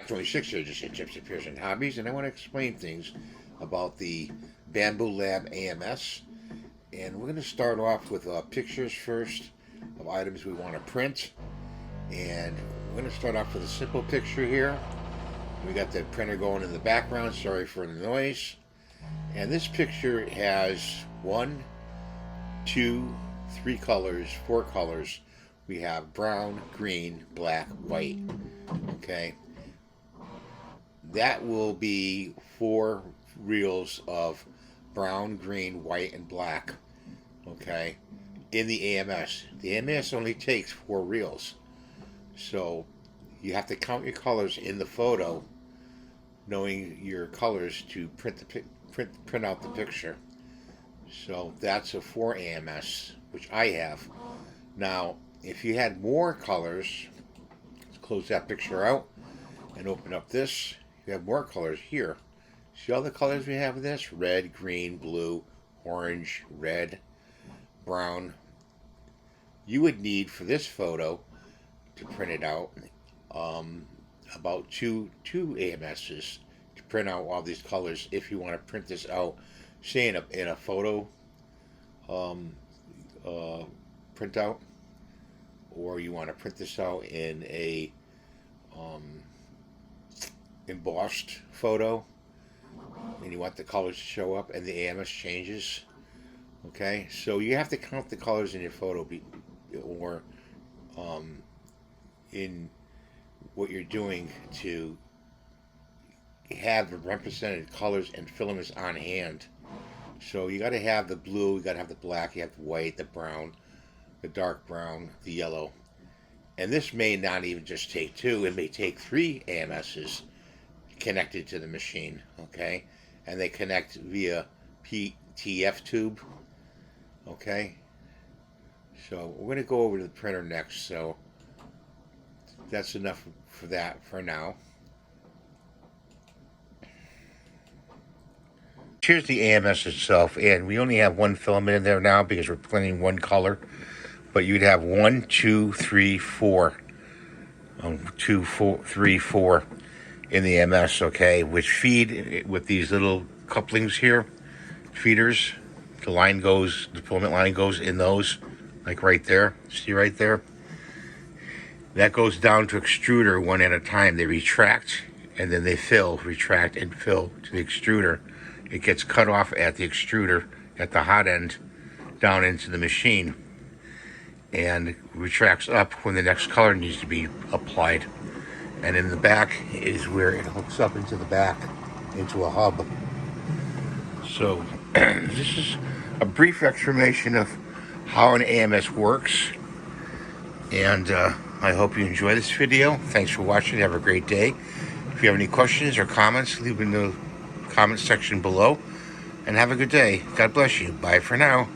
26 years just at Gypsy Pearson Hobbies, and I want to explain things about the Bambu Lab AMS. And we're going to start off with pictures first of items we want to print. And we're going to start off with a simple picture here. We got the printer going in the background, sorry for the noise. And this picture has 1, 2, 3 colors, 4 colors. We have brown, green, black, white. Okay. That will be 4 reels of brown, green, white, and black. Okay. In the AMS. The AMS only takes 4 reels. So you have to count your colors in the photo, knowing your colors to print out the picture. So that's a 4 AMS, which I have. Now, if you had more colors, let's close that picture out and open up this. You have more colors here. See all the colors we have in this? Red, green, blue, orange, red, brown. You would need for this photo to print it out about two AMSs to print out all these colors. If you want to print this out, say in a photo printout, or you want to print this out in a embossed photo, and you want the colors to show up and the AMS changes. Okay, so you have to count the colors in your photo, or in what you're doing to have the represented colors and filaments on hand. So you got to have the blue, you got to have the black, you have the white, the brown, the dark brown, the yellow. And this may not even just take 2, it may take 3 AMSs connected to the machine, okay? And they connect via PTF tube, okay? So we're going to go over to the printer next, so that's enough for that for now. Here's the AMS itself, and we only have 1 filament in there now because we're printing 1 color. But you'd have 1, 2, 3, 4. 2, 4, 3, 4 in the MS, okay, which feed with these little couplings here, feeders. The filament line goes in those, like right there. See right there? That goes down to extruder one at a time. They retract, and then they retract and fill to the extruder. It gets cut off at the extruder at the hot end down into the machine, and retracts up when the next color needs to be applied. And in the back is where it hooks up into the back, into a hub. So this is a brief explanation of how an AMS works. And I hope you enjoy this video. Thanks for watching. Have a great day. If you have any questions or comments, leave them in the comment section below. And have a good day. God bless you. Bye for now.